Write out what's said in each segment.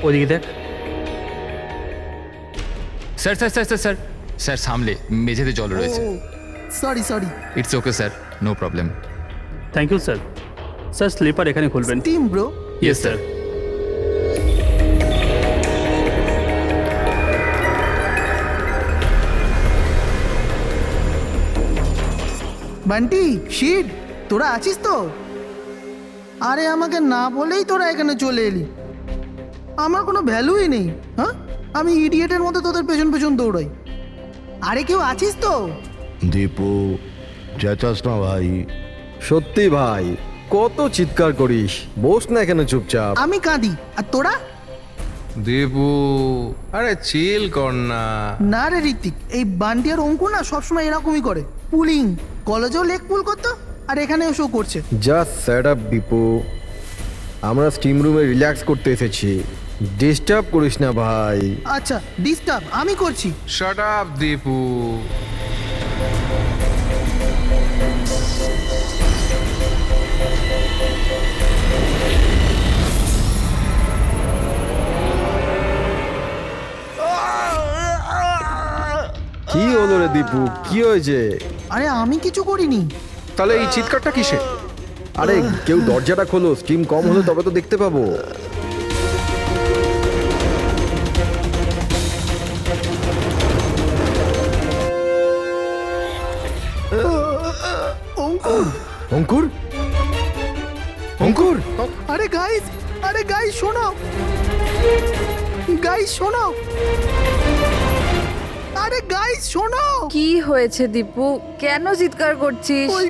ওদিকে দেখ। Sir sir sir sir sir sir সামলে মেঝেতে জল রয়েছে। Sorry sorry. It's okay sir, no problem. Thank you sir. Sir slipper এখানে খুলবেন। Team bro. Yes sir. Bunty shit, তোরা আছিস তো? আরে আমাকে না বলেই তোরা এখানে চলে এলি। আমার কোনো ভ্যালুই নেই। হ্যাঁ, আমি ইডিয়েটের মতো তোদের পেছন পেছন দৌড়াই। আরে কেউ আছিস তো? দীপু, চেঁচাস না ভাই। সত্যি ভাই, কত চিৎকার করিস, বস না এখানে চুপচাপ। আমি কাঁদি আর তোরা? দেবু, আরে চিল কর না। না রে ঋত্বিক, এই বান্টি আর অঙ্কুর না সবসময় এরকমই করে। পুলিং কলেজেও লেগ পুল করতো আর এখানেও শো করছে। জাস্ট সেট আপ দীপু, আমরা স্টিম রুমে রিল্যাক্স করতে এসেছি, ডিস্টার্ব করিস না ভাই। আচ্ছা ডিস্টার্ব আমি করছি। Shut up Dipu. কি হলো রে দীপু, কি হয়েছে? আরে আমি কিছু করিনি। তাহলে এই চিৎকারটা কিসে? আরে কেউ দরজাটা খোলো, স্টিম কম হলে তবে তো দেখতে পাবো। অঙ্কুর, অঙ্কুর, অঙ্কুর, আরে গাইস, আরে গাইস শোনো, গাইস শোনো, আরে গাইস শোনো। কি হয়েছে দীপু, কেন চিৎকার করছিস? ওই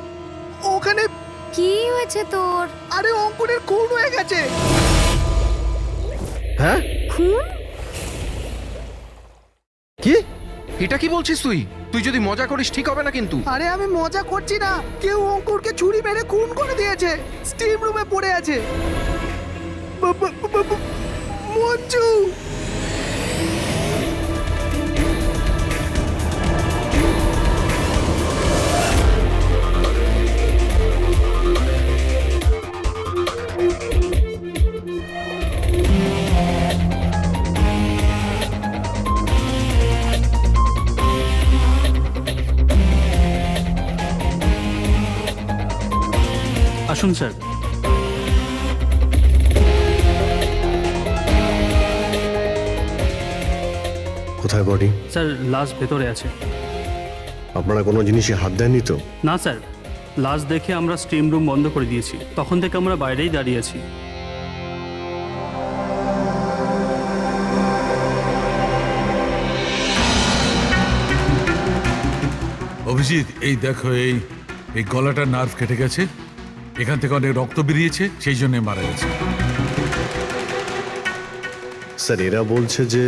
ওখানে কি হয়েছে তোর? আরে অঙ্কুরের খুন হয়ে গেছে। হ্যাঁ খুন? কি? এটা কি বলছিস তুই? তুই যদি মজা করিস ঠিক হবে না কিন্তু। আরে আমি মজা করছি না, কেউ অঙ্কুরকে ছুরি মেরে খুন করে দিয়েছে। স্টিম রুমে পড়ে আছে। মঞ্জু, আসুন স্যার। কোথায় বডি? স্যার লাশ ভেতরে আছে। আপনারা কোনো জিনিসে হাত দেননি তো? না স্যার, লাশ দেখে আমরা স্টিম রুম বন্ধ করে দিয়েছি, তখন থেকে আমরা বাইরেই দাঁড়িয়ে আছি। অভিজিৎ, এই দেখো, এই এই গলাটার নার্ভ কেটে গেছে, এখান থেকে অনেক রক্ত বেরিয়েছে, সেই জন্য মারা গেছে। স্যার এরা বলছে যে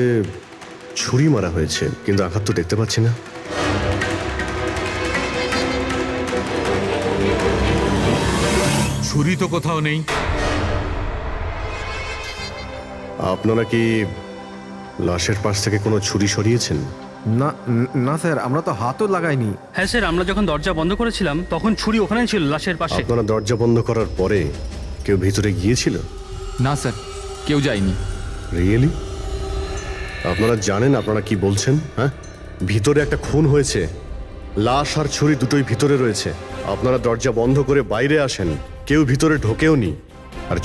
ছুরি মারা হয়েছে, কিন্তু আঘাত তো দেখতে পাচ্ছি না। ছুরি তো কোথাও নেই। আপনারা কি লাশের পাশ থেকে কোনো ছুরি সরিয়েছেন? না না স্যার, আমরা তো হাতও লাগাইনি। হ্যাঁ স্যার, আমরা যখন দরজা বন্ধ করেছিলাম তখন ছুরি ওখানেই ছিল লাশের পাশে। আপনারা দরজা বন্ধ করার পরে কেউ ভিতরে গিয়েছিল? না স্যার, কেউ যায়নি। রিয়েলি? আপনারা জানেন আপনারা কি বলছেন? হ্যাঁ, ভিতরে একটা খুন হয়েছে, লাশ আর ছুরি দুটোই ভিতরে রয়েছে। আপনারা দরজা বন্ধ করে বাইরে আসেন, কেউ ভিতরে ঢোকেও নি, আর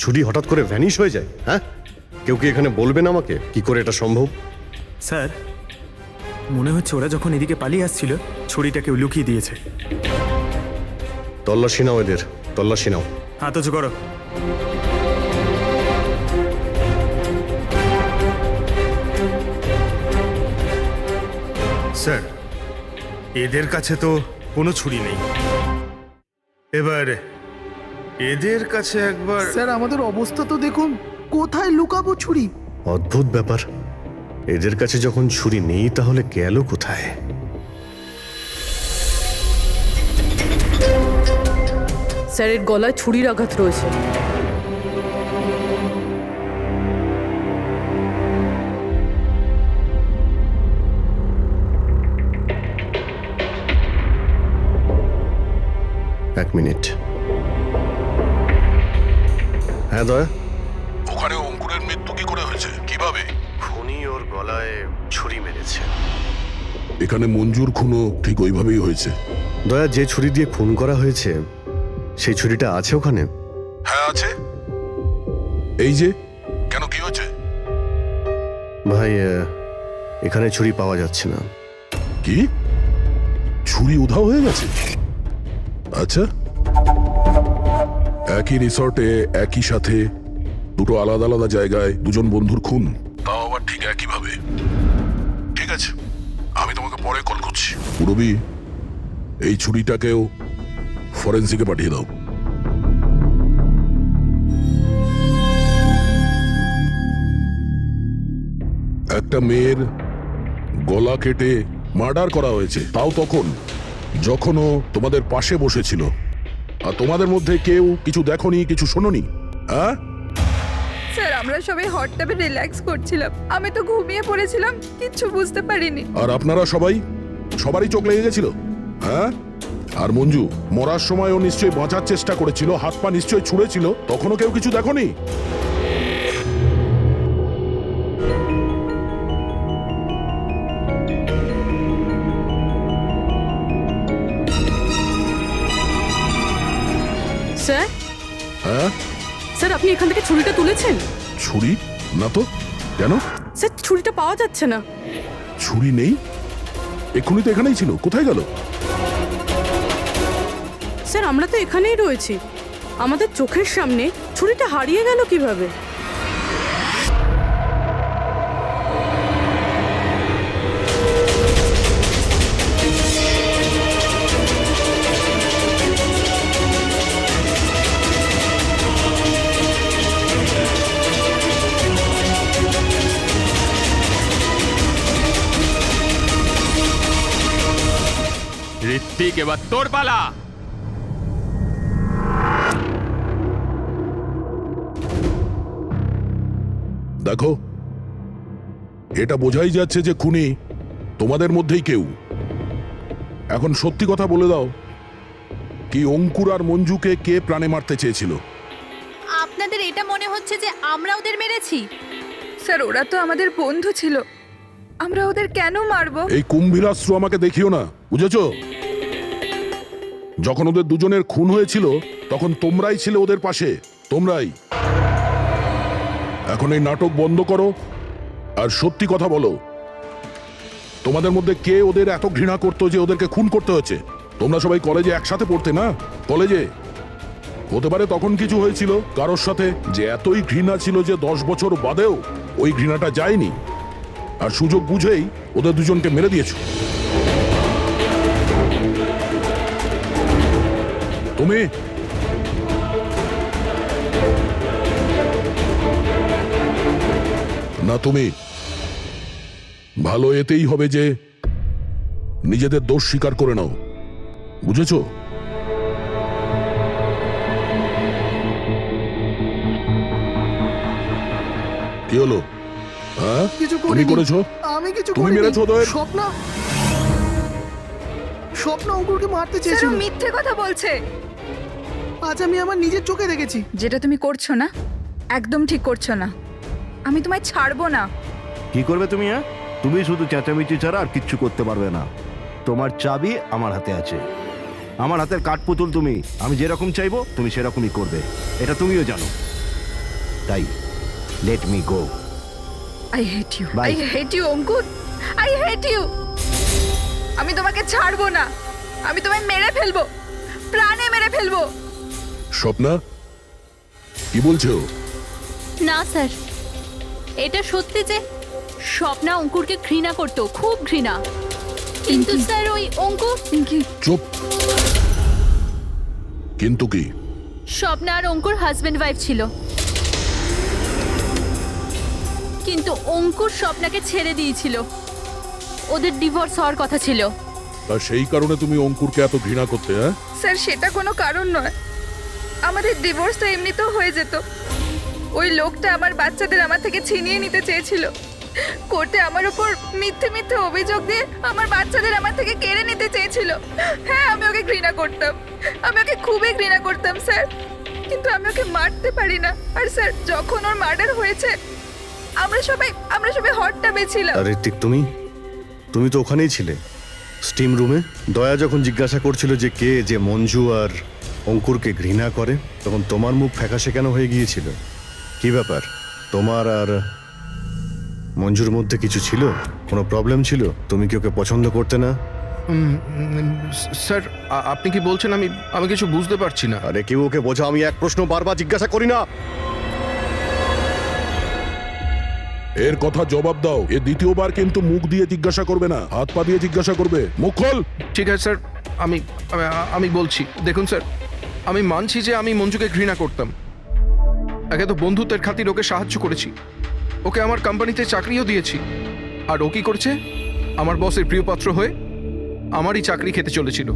ছুরি হঠাৎ করে ভ্যানিশ হয়ে যায়। হ্যাঁ, কেউ কি এখানে বলবেন আমাকে কি করে এটা সম্ভব? স্যার, মনে হচ্ছে ওরা যখন এদিকে পালিয়ে আসছিল ছুরিটা কেউ লুকিয়ে দিয়েছে। তল্লাশি নাও এদের, তল্লাশি নাও। হাত উঁচু করো। স্যার, এদের কাছে তো কোনো ছুরি নেই। এবার এদের কাছে একবার। স্যার আমাদের অবস্থা তো দেখুন, কোথায় লুকাবো ছুরি? অদ্ভুত ব্যাপার, এদের কাছে যখন ছুরি নেই তাহলে গেল কোথায়? স্যারের গলায় ছুরির আঘাত রয়েছে। এক মিনিট। হ্যাঁ দয়া, ওখানে অঙ্কুরের মৃত্যু কিভাবে? খুনি ওর গলায় ছুরি মেরেছে। এখানে মঞ্জুর খুনও ঠিক ওইভাবেই হয়েছে। দয়া, যে ছুরি দিয়ে খুন করা হয়েছে সেই ছুরিটা আছে ওখানে? হ্যাঁ আছে। এই যে, কেন কি হয়েছে? ভাই, এখানে ছুরি পাওয়া যাচ্ছে না। কি? ছুরি উধাও হয়ে গেছে? আচ্ছা, একই রিসর্টে একই সাথে দুটো আলাদা আলাদা জায়গায় দুজন বন্ধুর খুন, তাও আবার ঠিক একইভাবে। ঠিক আছে, আমি তোমাকে পরে কল করছি। পুরবি, এই ছুরিটাকেও ফরেন্সিকে পাঠিয়ে দাও। একটা মেয়ের গলা কেটে মার্ডার করা হয়েছে, তাও তখন যখন ও তোমাদের পাশে বসেছিল, আর তোমাদের মধ্যে কেউ কিছু দেখোনি, কিছু শোনোনি। হ্যাঁ স্যার, আমরা সবাই হট টাবে রিল্যাক্স করছিলাম, আমি তো ঘুমিয়ে পড়েছিলাম, কিচ্ছু বুঝতে পারিনি। আর আপনারা সবারই চোখ লেগে গেছিল। হ্যাঁ, আর মঞ্জু মরার সময় ও নিশ্চয়ই বাঁচার চেষ্টা করেছিল, হাত পা নিশ্চয়ই ছুঁড়েছিল, তখনও কেউ কিছু দেখোনি? স্যার, হ্যাঁ স্যার আপনি এখান থেকে ছুরিটা তুলেছেন? ছুরি না তো। কেন? স্যার ছুরিটা পাওয়া যাচ্ছে না। ছুরি নেই? এক্ষুনি তো এখানেই ছিল, কোথায় গেল? স্যার আমরা তো এখানেই রয়েছি, আমাদের চোখের সামনে ছুরিটা হারিয়ে গেল কিভাবে? ঋত্বিক, এবার তোর পালা। দেখো, এটা বোঝাই যাচ্ছে যে খুনি তোমাদের মধ্যেই কেউ। এখন সত্যি কথা বলে দাও, কি অঙ্কুর আর মঞ্জুকে কে প্রাণে মারতে চেয়েছিল? আপনাদের এটা মনে হচ্ছে যে আমরা ওদের মেরেছি? স্যার, ওরা তো আমাদের বন্ধু ছিল, আমরা ওদের কেন মারবো? এই কুম্ভীরাস্ত্র আমাকে দেখিও না, বুঝেছো? যখন ওদের দুজনের খুন হয়েছিল তখন তোমরাই ছিলে ওদের পাশে, তোমরাই। এখন এই নাটক বন্ধ করো আর সত্যি কথা বলো, তোমাদের মধ্যে কে ওদের এত ঘৃণা করতো যে ওদেরকে খুন করতে হয়েছে? তোমরা সবাই কলেজে একসাথে পড়তে না? কলেজে হতে পারে তখন কিছু হয়েছিল কারোর সাথে, যে এতই ঘৃণা ছিল যে 10 বছর বাদেও ওই ঘৃণাটা যায়নি, আর সুযোগ বুঝেই ওদের দুজনকে মেরে দিয়েছো। তুমি না, তুমি ভালো এতেই হবে যে নিজেদের দোষ স্বীকার করে নাও, বুঝেছো? কি হলো? হ্যাঁ, কিছু তুমি করিনি। করেছো? আমি কিছু তুমি করিনি। মেরেছো ওদের? স্বপ্ন অঙ্কুরকে মারতে স্যার, চেয়েছিল। ও মিথ্যে কথা বলছে। আজ আমি আমার নিজের চোখে দেখেছি। যেটা তুমি করছো না, একদম ঠিক করছো না। আমি তোমায় ছাড়বো না। কি করবে তুমি? হ্যাঁ, তুমি শুধু চেঁচামেচি ছাড়া আর কিচ্ছু করতে পারবে না। তোমার চাবি আমার হাতে আছে, আমার হাতের কাঠপুতুল তুমি। আমি যেরকম চাইবো তুমি সেরকমই করবে, এটা তুমিও জানো। তাই let me go. I hate you, Bye. I hate you Ankur, I hate you. আমি তোমাকে ছাড়বো না, আমি তোমায় মেরে ফেলবো, প্রাণে মেরে ফেলবো। স্বপ্না, কি বলছো? না স্যার, এটা সত্যি যে স্বপ্না অঙ্কুরকে ঘৃণা করতো, খুব ঘৃণা। কিন্তু স্যার ওই অঙ্কুর, চুপ। কিন্তু কি? স্বপ্না আর অঙ্কুর হাজবেন্ড ওয়াইফ ছিল, কিন্তু অঙ্কুর স্বপ্নাকে ছেড়ে দিয়েছিল, ওদের ডিভোর্স হওয়ার কথা ছিল। আর সেই কারণে তুমি অঙ্কুরকে এত ঘৃণা করতে? হ্যাঁ স্যার, সেটা কোনো কারণ নয়। আমাদের ডিভোর্স তো এমনিতেও হয়ে যেত। ওই লোকটা আমার বাচ্চাদের আমার থেকে ছিনিয়ে নিতে চেয়েছিল। কোর্টে আমার উপর মিথ্যে মিথ্যে অভিযোগ দিয়ে আমার বাচ্চাদের আমার থেকে কেড়ে নিতে চেয়েছিল। হ্যাঁ, আমি ওকে ঘৃণা করতাম, আমি ওকে খুবই ঘৃণা করতাম স্যার, কিন্তু আমি ওকে মারতে পারি না। আর স্যার, যখন ওর মার্ডার হয়েছে আমরা সবাই হট টাবে ছিলাম। আর ঋত্বিক, তুমি তুমি তো ওখানেই ছিলে স্টিম রুমে। দয়া যখন জিজ্ঞাসা করছিল যে কে যে মঞ্জু আর অঙ্কুরকে ঘৃণা করে, তখন তোমার মুখ ফ্যাকাশে কেন হয়ে গিয়েছিল? কি ব্যাপার? তোমার আর মঞ্জুর মধ্যে কিছু ছিল? কোনো প্রবলেম ছিল? তুমি কি ওকে পছন্দ করতে না? স্যার আপনি কি বলছেন? আমি কিছু বুঝতে পারছি না। আরে কেউ ওকে বোঝা, আমি এক প্রশ্ন বারবার জিজ্ঞাসা করি না। এর কথা জবাব দাও। এ দ্বিতীয়বার কিন্তু মুখ দিয়ে জিজ্ঞাসা করবে না, হাত পা দিয়ে জিজ্ঞাসা করবে। মুখ খোল। ঠিক আছে স্যার, আমি বলছি। দেখুন স্যার, আমি মানছি যে আমি মঞ্জুকে ঘৃণা করতাম। একে তো বন্ধুত্বের খাতির ওকে সাহায্য করেছি, ওকে আমার কোম্পানিতে চাকরিও দিয়েছি। আর ও কি করছে? আমার বসের প্রিয়পাত্র হয়ে আমারই চাকরি খেতে চলেছিল।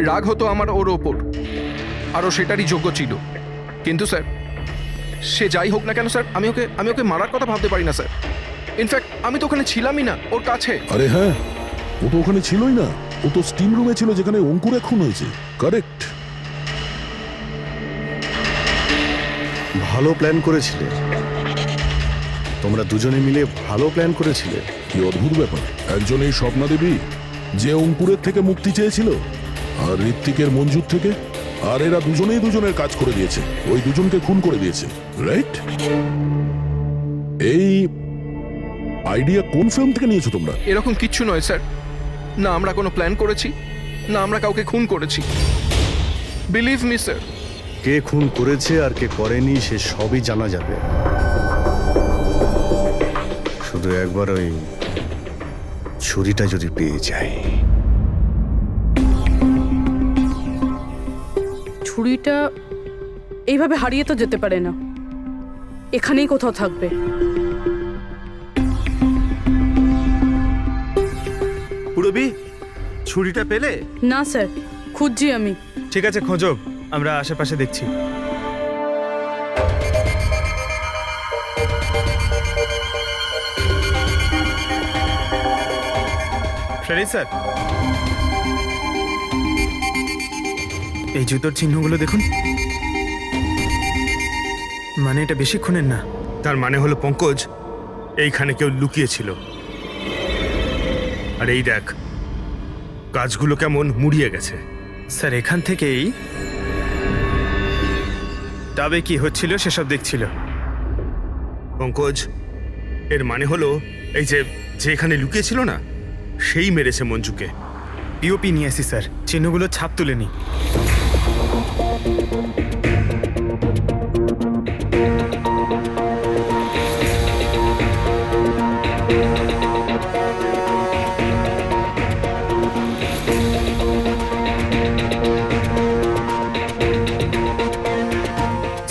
রাগ হতো আমার ওর ওপর, আর ও সেটারই যোগ্য ছিল। কিন্তু স্যার, সে যাই হোক না কেন স্যার, আমি ওকে মারার কথা ভাবতে পারি না স্যার। ইনফ্যাক্ট আমি তো ওখানে ছিলামই না ওর কাছে। আরে হ্যাঁ, ও তো ওখানে ছিলই না। ও তো স্টিম রুমে ছিল যেখানে অঙ্কুর খুন হয়েছে। কারেক্ট। ভালো প্ল্যান করেছিলে তোমরা দুজনে মিলে, ভালো প্ল্যান করেছিলে। কি অদ্ভুত ব্যাপার! একজন এই স্বপ্না দেবী যে অঙ্কুরের থেকে মুক্তি চেয়েছিল, আর ঋত্বিকের মঞ্জুর থেকে, আর এরা দুজনেই দুজনের কাজ করে দিয়েছে, ওই দুজনকে খুন করে দিয়েছে, রাইট? এই আইডিয়া কোন ফিল্ম থেকে নিয়েছো তোমরা? এরকম কিচ্ছু নয় স্যার। না আমরা কোনো প্ল্যান করেছি, না আমরা কাউকে খুন করেছি। Believe me sir. কে খুন করেছে আর কে করেনি সে সবই জানা যাবে। শুধু একবার ওই ছুরিটা যদি পেয়ে যায়। ছুরিটা এইভাবে হারিয়ে তো যেতে পারে না, এখানেই কোথাও থাকবে। পুরবি, ছুরিটা পেলে? না স্যার, খুঁজছি আমি। ঠিক আছে, খোঁজো, আমরা আশেপাশে দেখছি। সরি স্যার, এই জুতোর চিহ্নগুলো দেখুন। মানে এটা বেশিক্ষণের না। তার মানে হলো পঙ্কজ এইখানে কেউ লুকিয়েছিল। আর এই দেখ, গাছগুলো কেমন মুড়িয়ে গেছে। স্যার এখান থেকেই তবে কি হচ্ছিল সেসব দেখছিল। পঙ্কজ, এর মানে হলো এই যে এখানে লুকিয়েছিল না, সেই মেরেছে মঞ্জুকে। পিওপি নিয়ে আসি স্যার, চিহ্নগুলো ছাপ তুলে নি।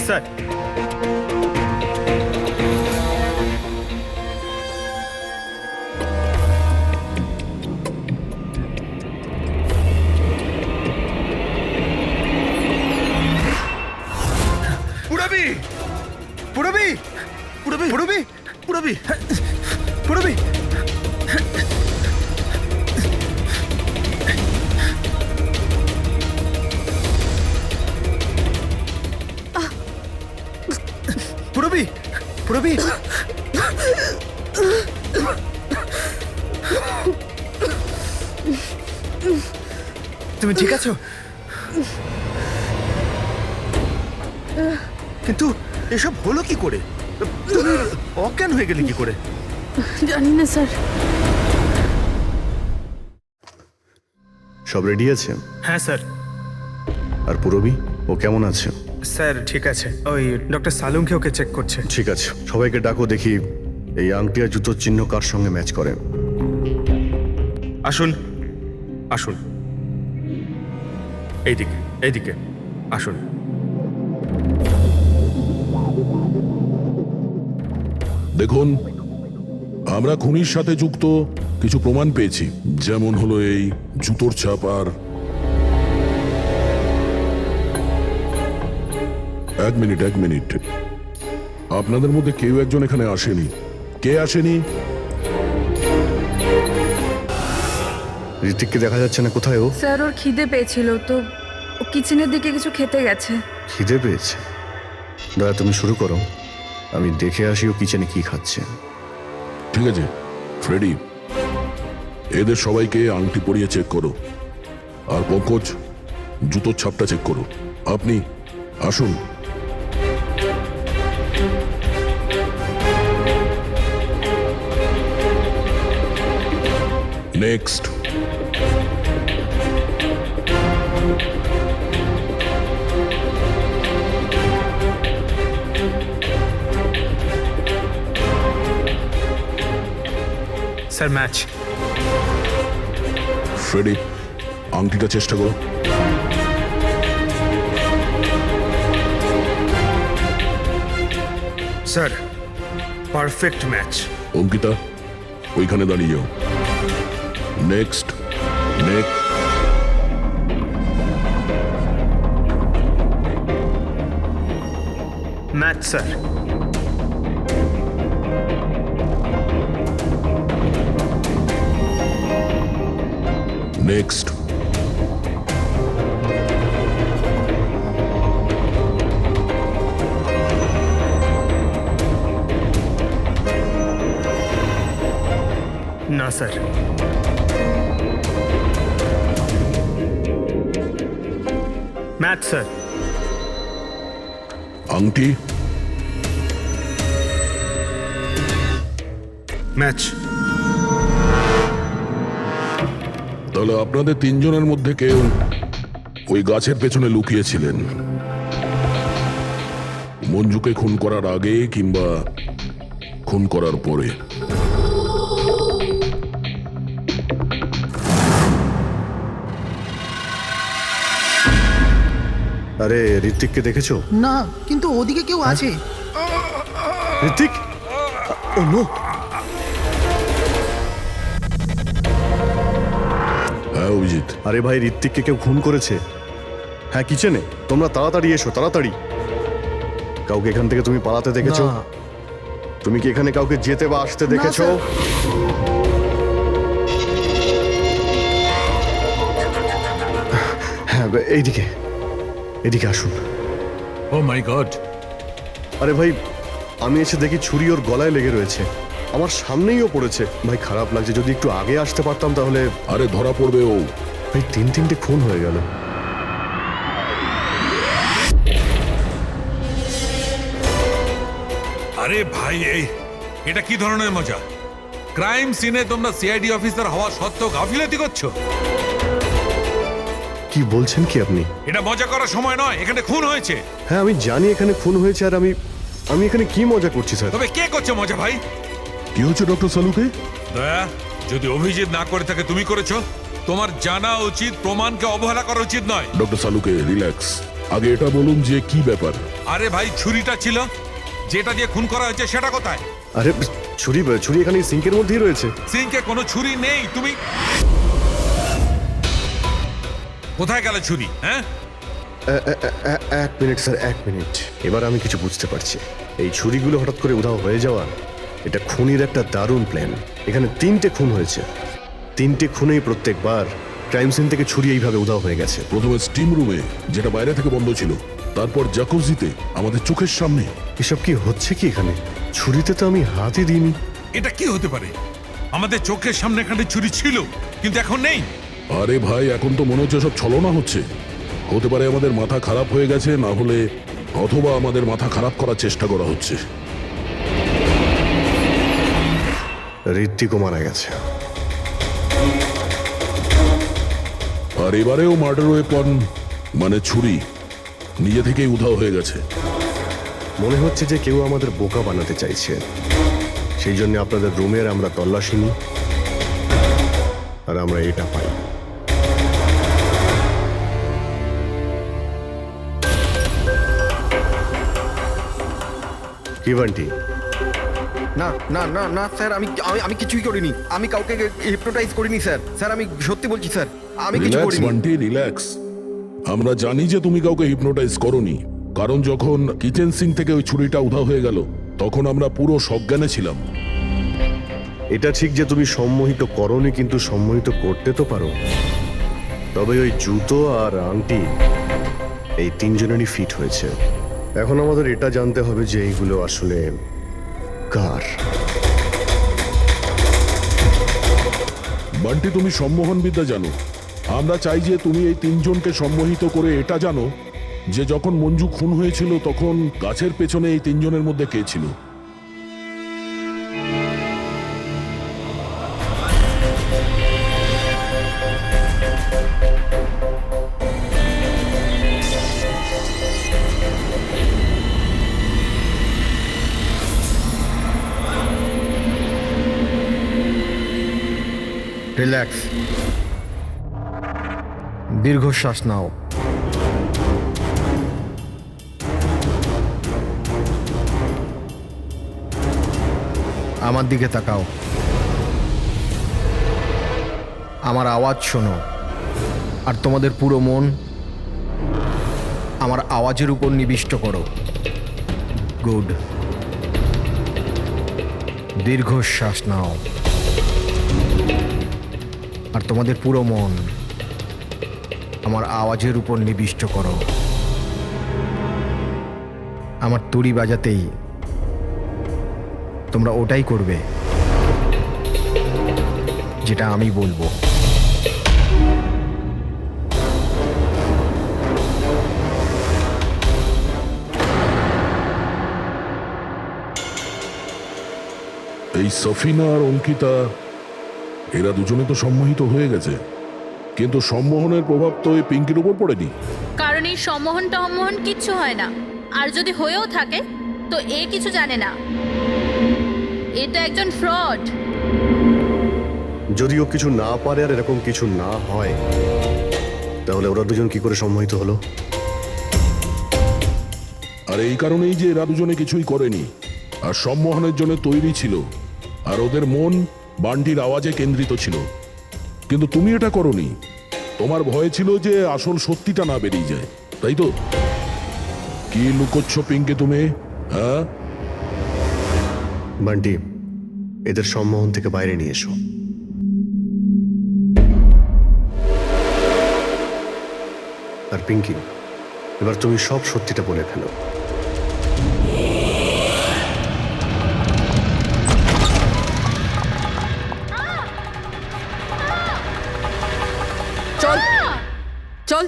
স্যার পুরবি, পুরবি, পুরবি, পুরবি, পুরবি, পুরবি। পুরবি, পুরবি, তুমি ঠিক আছো? কিন্তু এসব হলো কি করে? তুমি অজ্ঞান হয়ে গেলে কি করে? জানি না স্যার। সব রেডি আছে? হ্যাঁ স্যার। আর পুরবি, ও কেমন আছে? স্যার ঠিক আছে, ওই ডক্টর সালুংকে ওকে চেক করছে। ঠিক আছে, সবাইকে ডাকো, দেখি এই আংটি আর জুতোর চিহ্ন কার সঙ্গে ম্যাচ করে। আসুন, আসুন, এইদিকে, এইদিকে আসুন। দেখুন, আমরা খুনির সাথে যুক্ত কিছু প্রমাণ পেয়েছি, যেমন হলো এই জুতোর ছাপ। আর এক মিনিট, আপনাদের মধ্যে কেউ একজন এখানে আসেনি। কে আসেনি? ঋতিককে দেখা যাচ্ছে না, কোথায় ও? স্যার ওর খিদে পেয়েছিল তো ও কিচেনের দিকে কিছু খেতে গেছে। খিদে পেয়েছে? দয়া, তুমি শুরু করো। আমি দেখে আসিও কিচেনে কি খাচ্ছে। ঠিক আছে ফ্রেডি, এদের সবাইকে আংটি পরিয়ে চেক করো, আর পঙ্কজ জুতোর ছাপটা চেক করো। আপনি আসুন। নেক্সট। Sir match. ফ্রেডি, আংটিটা চেষ্টা করো। Sir perfect match. অঙ্কিতা, ওইখানে দাঁড়িয়ে যাও। Next. Next. Match sir. Next. না স্যার। Match sir. আংটি। ম্যাচ। তাহলে আপনাদের তিনজনের মধ্যে কেউ ওই গাছের পেছনে লুকিয়েছিলেন, মঞ্জুকে খুন করার আগে কিংবা খুন করার পরে। আরে ঋত্বিককে দেখেছো? না, কিন্তু ওদিকে কেউ আছে। ঋত্বিক, ও নো। হ্যাঁ অভিজিৎ। আরে ভাই, ঋত্বিককে কেউ খুন করেছে। হ্যাঁ কিচেনে। তোমরা তাড়াতাড়ি এসো, তাড়াতাড়ি। কাউকে এখান থেকে তুমি পালাতে দেখেছো? না। তুমি কি এখানে কাউকে যেতে বা আসতে দেখেছো? স্যার। হ্যাঁ এইদিকে, এদিকে আসুন। ও মাই গড! আরে ভাই, আমি এসে দেখি ছুরি ওর গলায় লেগে রয়েছে, আমার সামনেই ও পড়েছে। ভাই খারাপ লাগছে, যদি একটু আগে আসতে পারতাম তাহলে। আরে ধরা পড়বে ও। ভাই তিনটে খুন হয়ে গেল। আরে ভাই, এটা কি ধরনের মজা? ক্রাইম সিনে তোমরা সিআইডি অফিসার হওয়া সত্ত্বেও গাফিলতি করছো। কি বলছেন কি আপনি? এটা মজা করার সময় নয়, এখানে খুন হয়েছে। হ্যাঁ আমি জানি এখানে খুন হয়েছে, আর আমি এখানে কি মজা করছি স্যার? তবে কে করছে মজা ভাই? কি হচ্ছে ডক্টর সালুকে? দয়া, যদি অভিজিৎ না করে থাকে তুমি করেছো। তোমার জানা উচিত প্রমাণকে অবহেলা করা উচিত নয়। ডক্টর সালুকে রিল্যাক্স। আগে এটা বলুন যে কি ব্যাপার। আরে ভাই, ছুরিটা ছিল, যেটা দিয়ে খুন করা হয়েছে সেটা কোথায়? আরে ছুরি এখানে সিঙ্কের মধ্যেই রয়েছে। সিঙ্কে কোনো ছুরি নেই। তুমি কোথায় গেল ছুরি? হ্যাঁ, এক মিনিট স্যার, এক মিনিট। এবার আমি কিছু বুঝতে পারছি। এই ছুরিগুলো হঠাৎ করে উধাও হয়ে যাওয়া, এটা খুনির একটা দারুণ প্ল্যান। এখানে 3টে খুন হয়েছে, 3টে খুনেই প্রত্যেকবার ক্রাইম সিন থেকে ছুরি এইভাবে উধাও হয়ে গেছে। প্রথমে স্টিম রুমে, যেটা বাইরে থেকে বন্ধ ছিল, তারপর জাকুজিতে, আমাদের চোখের সামনে। এসব কি হচ্ছে কি এখানে? ছুরিতে তো আমি হাতই দিইনি। এটা কি হতে পারে? আমাদের চোখের সামনে এখানে ছুরি ছিল, কিন্তু এখন নেই। আরে ভাই, এখন তো মনে হচ্ছে সব ছলনা হচ্ছে। হতে পারে আমাদের মাথা খারাপ হয়ে গেছে, না হলে অথবা আমাদের মাথা খারাপ করার চেষ্টা করা হচ্ছে। ঋত্বিকও মারা গেছে। আর এবারেও মার্ডার ওয়েপন মানে ছুরি নিজে থেকেই উধাও হয়ে গেছে। মনে হচ্ছে যে কেউ আমাদের বোকা বানাতে চাইছে। সেই জন্য আপনাদের রুমের আমরা তল্লাশি নিই, আর আমরা এটা পাই। কি বান্টি? না না না না স্যার, আমি কিছুই করিনি। আমি কাউকে হিপনোটাইজ করিনি স্যার। স্যার আমি সত্যি বলছি স্যার, আমি কিছু রিল্যাক্স করিনি। বান্টি, রিল্যাক্স। আমরা জানি যে তুমি কাউকে হিপনোটাইজ করোনি, কারণ যখন কিচেন সিঙ্ক থেকে ওই ছুরিটা উধাও হয়ে গেল, তখন আমরা পুরো সজ্ঞানে ছিলাম। এটা ঠিক যে তুমি সম্মোহিত করোনি, কিন্তু সম্মোহিত করতে তো পারো। তবে ওই জুতো আর আংটি এই 3জনেরই ফিট হয়েছে। এখন আমাদের এটা জানতে হবে যে এইগুলো আসলে কার। বান্টি, তুমি সম্মোহন বিদ্যা জানো। আমরা চাই যে তুমি এই তিনজনকে সম্মোহিত করে এটা জানো যে যখন মঞ্জু খুন হয়েছিল তখন গাছের পেছনে এই তিনজনের মধ্যে কে ছিল। রিল্যাক্স, দীর্ঘশ্বাস নাও। আমার দিকে তাকাও, আমার আওয়াজ শোনো, আর তোমাদের পুরো মন আমার আওয়াজের উপর নিবিষ্ট করো। গুড, দীর্ঘশ্বাস নাও, আর তোমাদের পুরো মন আমার আওয়াজের উপর নিবিষ্ট করো। আমার তুড়ি বাজাতেই তোমরা ওটাই করবে যেটা আমি বলবো। এই সফিনা আর অঙ্কিতা, এরা দুজনে তো সম্মোহিত হয়ে গেছে, কিন্তু সম্মোহনের প্রভাব তো এই পিঙ্কির উপর পড়েনি। কারণ এই সম্মোহন টম্মোহন কিচ্ছু হয় না, আর যদি হয়েও থাকে তো এ কিছু জানে না। এ তো একজন ফ্রড। যদিও কিছু না পারে আর এরকম কিছু না হয়, তাহলে ওরা দুজন কি করে সম্মোহিত হলো? আর এই কারণেই যে এরা দুজনে কিছুই করেনি, আর সম্মোহনের জন্য তৈরি ছিল, আর ওদের মন বান্টির আওয়াজে কেন্দ্রিত ছিল। কিন্তু তুমি এটা করনি, তোমার ভয় ছিল যে আসল সত্যিটা না বেরিয়ে যায়, তাই তো? কি লুকোচ্ছ পিঙ্কে তুমি, হ্যাঁ? বান্টি, এদের সম্মোহন থেকে বাইরে নিয়ে এসো। আর পিঙ্কি, এবার তুমি সব সত্যিটা বলে ফেলো। চল চল,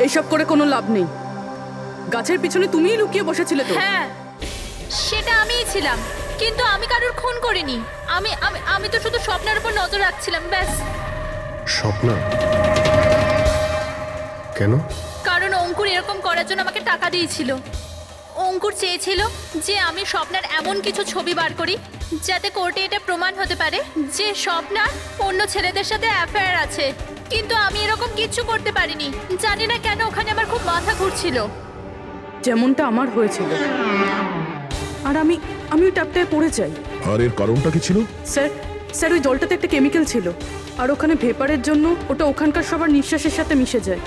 এইসব করে কোনো লাভ নেই। গাছের পিছনে তুমিই লুকিয়ে বসেছিলে তো? হ্যাঁ, সেটা আমিই ছিলাম, কিন্তু আমি কারোর খুন করিনি। আমি আমি আমি তো শুধু স্বপ্নের উপর নজর রাখছিলাম, ব্যাস। স্বপ্না? কেন? কারণ অঙ্কুর এরকম করার জন্য আমাকে টাকা দিয়েছিল। অঙ্কুর চেয়েছিল যে আমি স্বপ্নার এমন কিছু ছবি বার করি যাতে কোর্টে এটা প্রমাণ হতে পারে যে স্বপ্নার অন্য ছেলেদের সাথে অ্যাফেয়ার আছে। কিন্তু আমি এরকম কিচ্ছু করতে পারিনি। জানি না কেন ওখানে আমার খুব মাথা ঘুরছিল। যেমনটা আমার হয়েছিল। আর আমি ওই ট্যাপটায় পড়ে যাই। আর এর কারণটা কি ছিল? স্যার ওই জলটাতে একটা কেমিক্যাল ছিল, আর ওখানে ভেপারের জন্য ওটা ওখানকার সবার নিঃশ্বাসের সাথে মিশে যায়।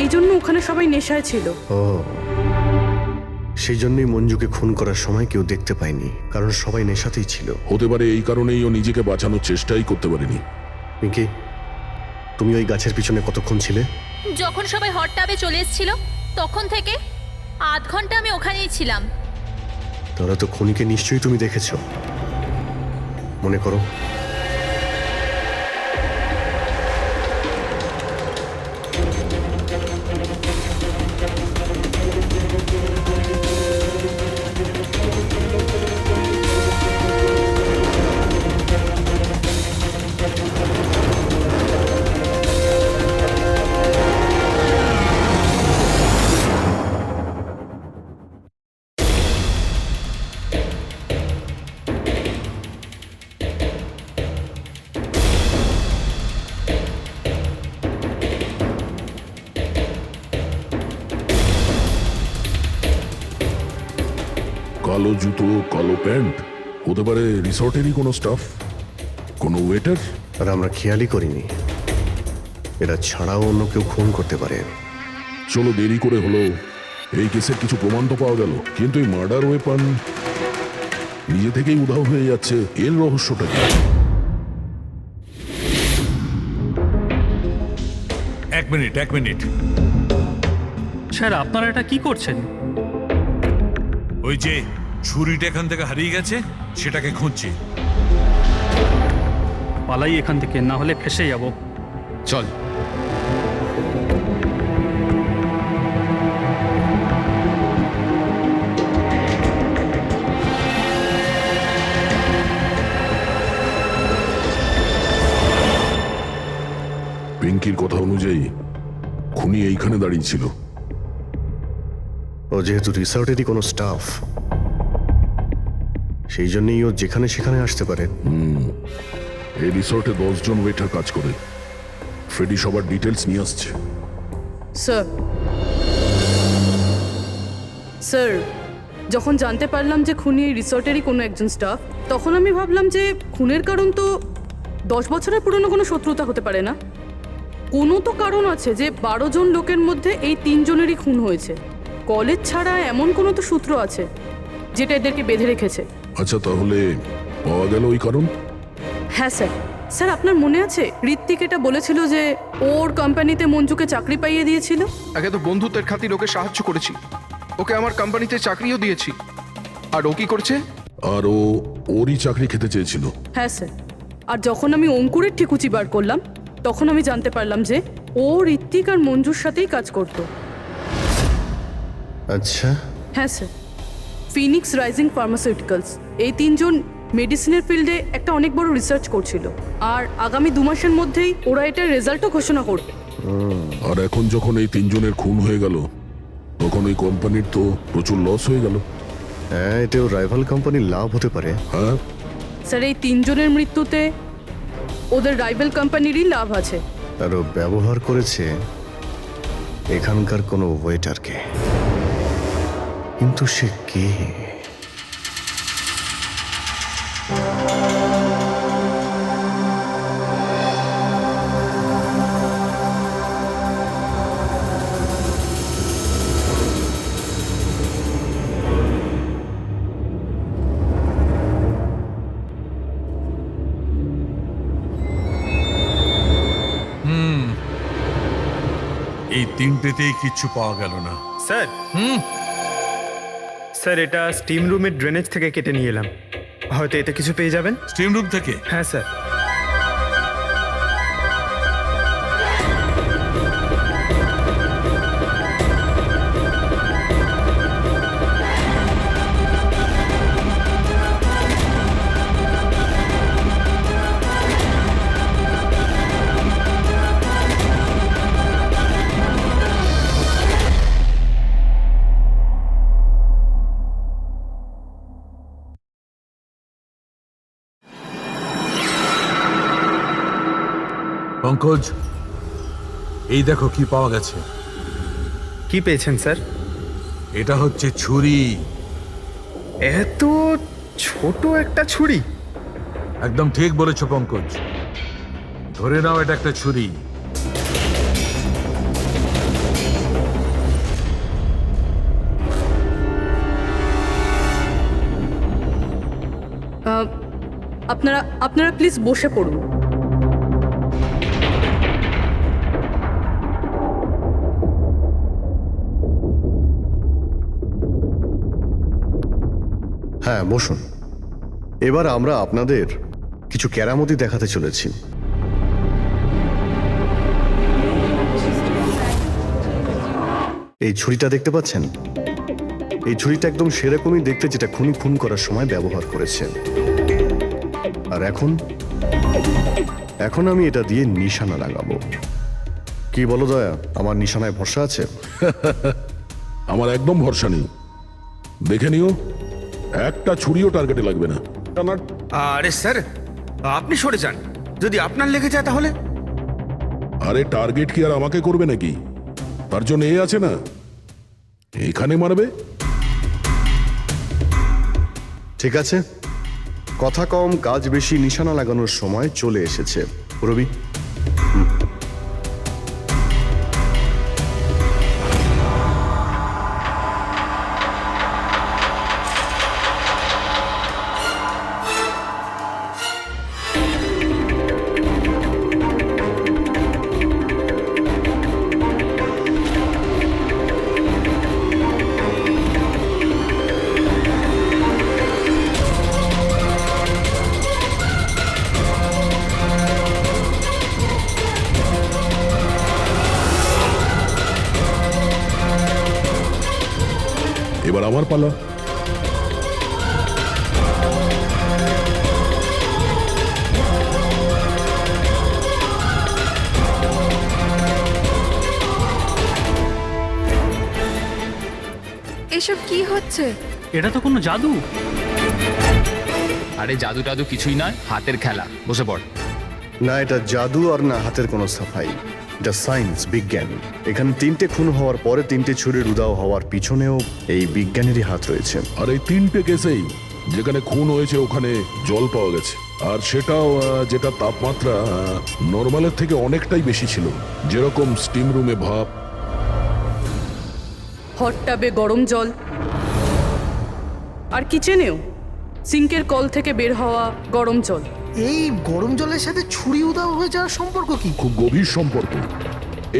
এই জন্য ওখানে সবাই নেশায় ছিল। ও, সেই জন্যই মঞ্জুকে খুন করার সময় কেউ দেখতে পায়নি, কারণ সবাই নেশাতেই ছিল। হতে পারে এই কারণেই ও নিজেকে বাঁচানোর চেষ্টাই করতে পারেনি। পিঙ্কি, তুমি ওই গাছের পিছনে কতক্ষণ ছিলে? যখন সবাই হট টাবে চলে এসেছিল তখন থেকে আধ ঘন্টা আমি ওখানেই ছিলাম। তাহলে তো খুনিকে নিশ্চয়ই তুমি দেখেছো, মনে করো। কালো জুতো, কালো প্যান্ট, হতে পারে রিসর্টেরই কোনো স্টাফ, কোনো ওয়েটার। আর আমরা খেয়ালই করিনি এরা ছাড়াও অন্য কেউ খুন করতে পারে। চলো, দেরি করে হলো, এই কেসের কিছু প্রমাণ তো পাওয়া গেল, কিন্তু এই মার্ডার ওয়েপন নিজে থেকেই উধাও হয়ে যাচ্ছে। এর রহস্যটা কি? এক মিনিট স্যার আপনারা এটা কি করছেন? ওই যে ছুরিটা এখান থেকে হারিয়ে গেছে সেটাকে খুঁজছি। পালাই এখান থেকে, না হলে ফেসে যাব। চল। পিঙ্কির কথা অনুযায়ী খুনি এইখানে দাঁড়িয়ে ছিল। ও যেহেতু রিসর্টেরই কোনো স্টাফ, সেই জন্যই ও যেখানে সেখানে আসতে পারে। এই রিসর্টে 10 জন ওয়েটার কাজ করে। ফ্রেডি সবার ডিটেলস নিয়ে আসছে। স্যার স্যার যখন জানতে পারলাম যে খুনি এই রিসর্টেরই কোনো একজন স্টাফ, তখন আমি ভাবলাম যে খুনের কারণ তো 10 বছরের পুরনো কোনো শত্রুতা হতে পারে না। কোনো তো কারণ আছে যে 12 জন লোকের মধ্যে এই 3 জনেরই খুন হয়েছে। কলেজ ছাড়া এমন কোনো তো সূত্র আছে যেটা এদেরকে বেঁধে রেখেছে। আচ্ছা, তাহলে পাওয়া গেল ওই কারণ? হ্যাঁ স্যার। স্যার আপনার মনে আছে ঋত্বিক এটা বলেছিল যে ওর কোম্পানিতে মঞ্জুকে চাকরি পাইয়ে দিয়েছিল? একে তো বন্ধুত্বের খাতির ওকে সাহায্য করেছি, ওকে আমার কোম্পানিতে চাকরিও দিয়েছি। আর ও কি করছে? আর ও ওরই চাকরি খেতে চেয়েছিল। হ্যাঁ স্যার। আর যখন আমি অঙ্কুরের ঠিকুচি বার করলাম, তখন আমি জানতে পারলাম যে ও ঋত্বিক আর মঞ্জুর সাথেই কাজ করত। আচ্ছা। হ্যাঁ স্যার। ফিনিক্স রাইজিং ফার্মাসিউটিক্যালস, এই 3 জন মেডিসিনের ফিল্ডে একটা অনেক বড় রিসার্চ করছিল, আর আগামী 2 মাসের মধ্যেই ওরা এটার রেজাল্টও ঘোষণা করবে। আর এখন যখন এই 3 জনের খুন হয়ে গেল, তখন ওই কোম্পানির তো প্রচুর লস হয়ে গেল। হ্যাঁ, এতেও রাইভাল কোম্পানির লাভ হতে পারে। হ্যাঁ স্যার, এই 3 জনের মৃত্যুতে ওদের রাইভাল কোম্পানিরই লাভ আছে। আর ও ব্যবহার করেছে এখানকার কোনো ওয়েটারকে। কিন্তু সে কে? এই তিনটেতেই কিচ্ছু পাওয়া গেল না। স্যার স্যার, এটা স্টিম রুমের ড্রেনেজ থেকে কেটে নিয়ে এলাম, হয়তো এতে কিছু পেয়ে যাবেন। স্টিম রুম থেকে? হ্যাঁ স্যার। পঙ্কজ, এই দেখো কি পাওয়া গেছে। কি পেয়েছেন স্যার? এটা হচ্ছে ছুরি। এত ছোট একটা ছুরি? একদম ঠিক বলেছো পঙ্কজ, ধরে নাও এটা একটা ছুরি। আপনারা প্লিজ বসে পড়ুন। হ্যাঁ, বসুন। এবার আমরা আপনাদের কিছু কেরামতি দেখাতে চলেছি। এই ছুরিটা দেখতে পাচ্ছেন? এই ছুরিটা একদম সেরকমই দেখতে যেটা খুনি খুন করার সময় ব্যবহার করেছেন। আর এখন আমি এটা দিয়ে নিশানা লাগাবো। কি বলো দয়া, আমার নিশানায় ভরসা আছে? আমার একদম ভরসা নেই। দেখে নিও, একটা ছুরিও টার্গেটে লাগবে না। আরে স্যার, আপনি সরে যান, যদি আপনার লেগে যায় তাহলে? আরে টার্গেট কি আর আমাকে করবে নাকি? তার জন্য এ আছে না, এখানে মারবে। ঠিক আছে, কথা কম কাজ বেশি, নিশানা লাগানোর সময় চলে এসেছে। রবি, এবার আমার পালা। এসব কি হচ্ছে? এটা তো কোনো জাদু। আরে জাদু টাদু কিছুই নয়, হাতের খেলা। বসে পড়। না এটা জাদু আর না হাতের কোনো সাফাই, এটা সায়েন্স, বিজ্ঞান। এখানে 3টে খুন হওয়ার পরে 3টে ছুরির উধাও হওয়ার পিছনেও এই বিজ্ঞানেরই হাত রয়েছে। আর এই 3টে কেসেই যেখানে খুন হয়েছে ওখানে জল পাওয়া গেছে, আর সেটাও যেটা তাপমাত্রা নর্মালের থেকে অনেকটাই বেশি ছিল, যেরকম স্টিম রুমে ভাপ। হট টাবে গরম জল, আর কিচেনেও সিঙ্কের কল থেকে বের হওয়া গরম জল। এই গরম জলের সাথে ছুরি উধাও হয়ে যাওয়ার সম্পর্ক কি? খুব গভীর সম্পর্ক।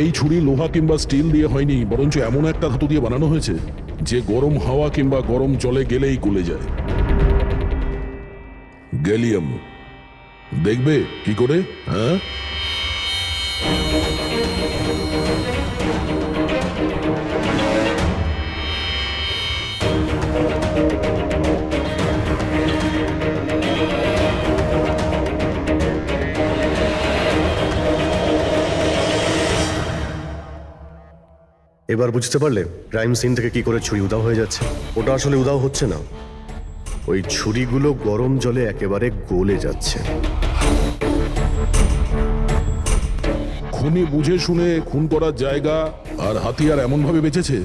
এই ছুরি লোহা কিংবা স্টিল দিয়ে হয়নি, বরঞ্চ এমন একটা ধাতু দিয়ে বানানো হয়েছে যে গরম হাওয়া কিংবা গরম জলে গেলেই গলে যায়। গ্যালিয়াম। দেখবে কি করে? হ্যাঁ, এবার বুঝতে পারলে ক্রাইম সিন থেকে কি করে ছুরি উধাও হয়ে যাচ্ছে? ওটা আসলে উধাও হচ্ছে না, ওই ছুরিগুলো গরম জলে একেবারে গলে যাচ্ছে। খুনি বুঝে শুনে খুন করার জায়গা আর হাতিয়ার এমন ভাবে বেঁচেছে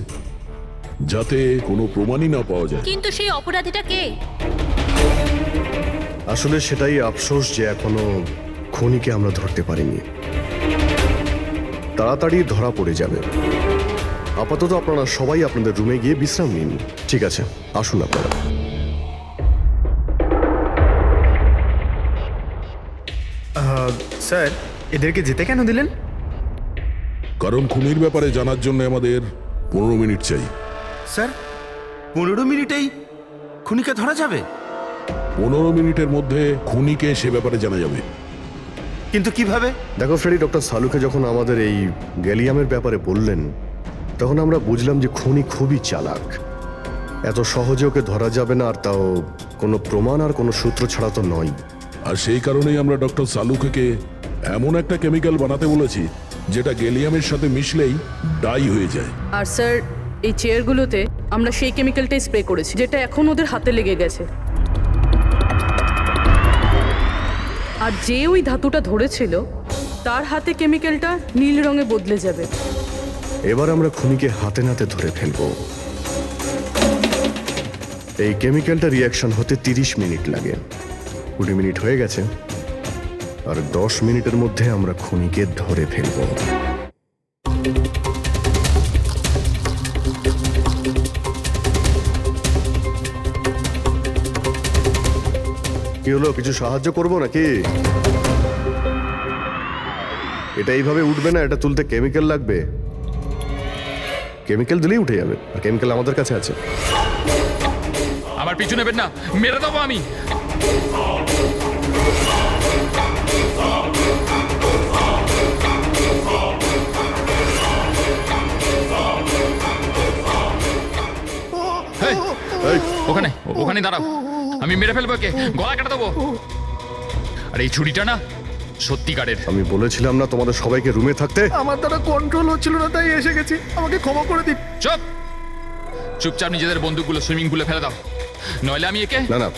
যাতে কোনো প্রমাণই না পাওয়া যায়। কিন্তু সেই অপরাধীটা কে? আসলে সেটাই আফসোস যে এখনো খুনিকে আমরা ধরতে পারিনি। তাড়াতাড়ি ধরা পড়ে যাবে। আপাতত আপনারা সবাই আপনাদের রুমে গিয়ে বিশ্রাম নিন। ঠিক আছে, আসুন আপনারা। স্যার, এদেরকে যেতে কেন দিলেন? কারণ খুনির ব্যাপারে জানার জন্য আমাদের 15 মিনিট চাই। স্যার 15 মিনিটেই খুনিকে ধরা যাবে? 15 মিনিটের মধ্যে খুনিকে সে ব্যাপারে জানা যাবে। কিন্তু কিভাবে? দেখো ফ্রেডি, ডক্টর সালুকে যখন আমাদের এই গ্যালিয়ামের ব্যাপারে বললেন তখন আমরা বুঝলাম যে খুনি খুবই চালাক। এত সহজে ওকে ধরা যাবে না, আর তাও কোনো প্রমাণ আর কোনো সূত্র ছাড়া তো নয়। আর সেই কারণেই আমরা ডক্টর সালুকে এমন একটা কেমিক্যাল বানাতে বলেছি যেটা গ্যালিয়ামের সাথে মিশলেই ডাই হয়ে যায়। আর স্যার, এই চেয়ারগুলোতে আমরা সেই কেমিক্যালটাই স্প্রে করেছি যেটা এখন ওদের হাতে লেগে গেছে। আর যে ওই ধাতুটা ধরেছিল তার হাতে কেমিক্যালটা নীল রঙে বদলে যাবে। এবার আমরা খুনিকে হাতে নাতে ধরে ফেলবো। এই কেমিক্যালটা রিয়াকশন হতে 30 মিনিট লাগে। 20 মিনিট হয়ে গেছে, আর 10 মিনিটের মধ্যে আমরা খুনিকে ধরে ফেলবো। কি হলো, কিছু সাহায্য করবো নাকি? এটা এইভাবে উঠবে না, এটা তুলতে কেমিক্যাল লাগবে। কেমিক্যাল দিলেই উঠে যাবে, আর কেমিক্যাল আমাদের কাছে আছে। আমার পিছু নেবেন না, মেরে দেবো আমি। ওখানে ওখানে দাঁড়াও, আমি মেরে ফেলবো, কে গলা কেটে দেবো। আর এই ছুরিটা না সত্যিকারের। আমি বলেছিলাম না তোমাদের সবাইকে রুমে থাকতে? আমার দ্বারা কন্ট্রোল হচ্ছিল না, তাই এসে গেছি। আমাকে ক্ষমা করে দিন। চুপ, চুপচাপ নিজেদের বন্দুকগুলো সুইমিং পুলে ফেলে দাও, নইলে আমি একে। না না,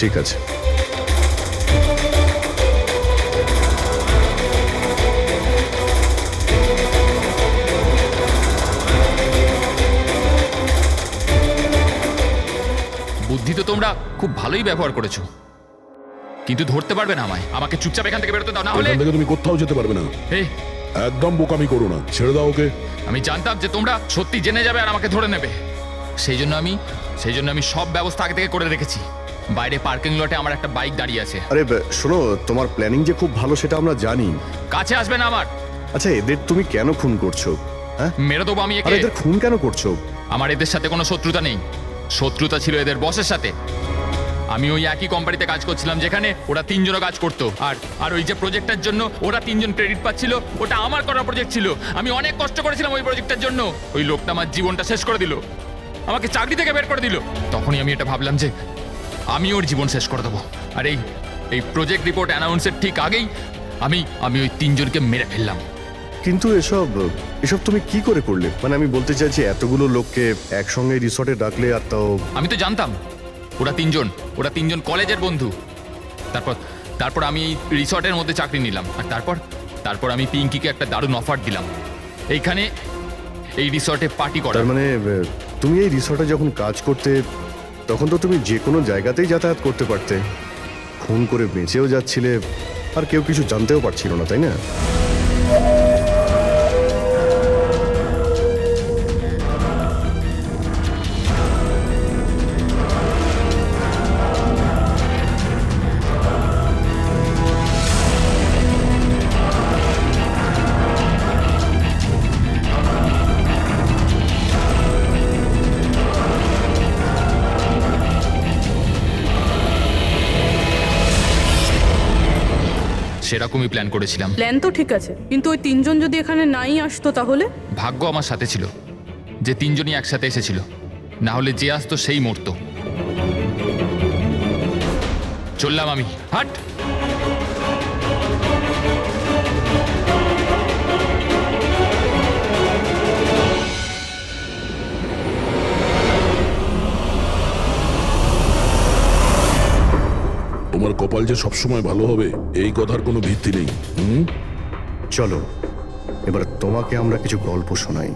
ঠিক আছে। বুদ্ধি তো তোমরা খুব ভালোই ব্যবহার করেছো, কিন্তু ধরতে পারবে না আমায়। আমাকে চুপচাপ এখান থেকে বেরোতে দাও, না হলে এখান থেকে তুমি কোথাও যেতে পারবে না। এই একদম বোকামি করো না, ছেড়ে দাও ওকে। আমি জানতাম যে তোমরা সত্যি জেনে যাবে আর আমাকে ধরে নেবে, সেই জন্য আমি সব ব্যবস্থা আগে থেকে করে রেখেছি। বাইরে পার্কিং লটে আমার একটা বাইক দাঁড়িয়ে আছে। আরে শোনো, তোমার প্ল্যানিং যে খুব ভালো সেটা আমরা জানি। কাছে আসবে না আমার। আচ্ছা, এদের তুমি কেন খুন করছো? হ্যাঁ, মেরে দেবো আমি আরে একে। এদের খুন কেন করছো? আমার এদের সাথে কোনো শত্রুতা নেই, শত্রুতা ছিল এদের বসের সাথে। আমি ওই একই কোম্পানিতে কাজ করছিলাম যেখানে ওরা 3 জনও কাজ করতো, আর ওই যে প্রজেক্টটার জন্য ওরা 3 জন ক্রেডিট পাচ্ছিল, ওটা আমার করা প্রজেক্ট ছিল। আমি অনেক কষ্ট করেছিলাম ওই প্রজেক্টটার জন্য। ওই লোকটা আমার জীবনটা শেষ করে দিল, আমাকে চাকরি থেকে বের করে দিল। তখনই আমি এটা ভাবলাম যে আমি ওর জীবন শেষ করে দেবো। আর এই প্রজেক্ট রিপোর্ট অ্যানাউন্সের ঠিক আগেই আমি ওই 3 জনকে মেরে ফেললাম। কিন্তু এসব তুমি কি করে করলে? মানে আমি বলতে চাইছি এতগুলো লোককে একসঙ্গে রিসর্টে ডাকলে, আর তাও আমি তো জানতাম ওরা 3 জন কলেজের বন্ধু। তারপর আমি এই রিসর্টের মধ্যে চাকরি নিলাম, আর তারপর আমি পিঙ্কিকে একটা দারুণ অফার দিলাম, এইখানে এই রিসর্টে পার্টি করার। তার মানে তুমি এই রিসর্টে যখন কাজ করতে তখন তো তুমি যে কোনো জায়গাতেই যাতায়াত করতে পারতে, খুন করে বেঁচেও যাচ্ছিলে, আর কেউ কিছু জানতেও পারছিল না, তাই না? সেরকমই প্ল্যান করেছিলাম। প্ল্যান তো ঠিক আছে, কিন্তু ওই 3 জন যদি এখানে নাই আসতো তাহলে? ভাগ্য আমার সাথে ছিল যে 3 জনই একসাথে এসেছিল, না হলে যে আসতো সেই মরতো। চললাম আমি, হাট। তোমার কপাল যে সবসময় ভালো হবে এই কথার কোনো ভিত্তি নেই। চলো এবার তোমাকে আমরা কিছু গল্প শোনাই।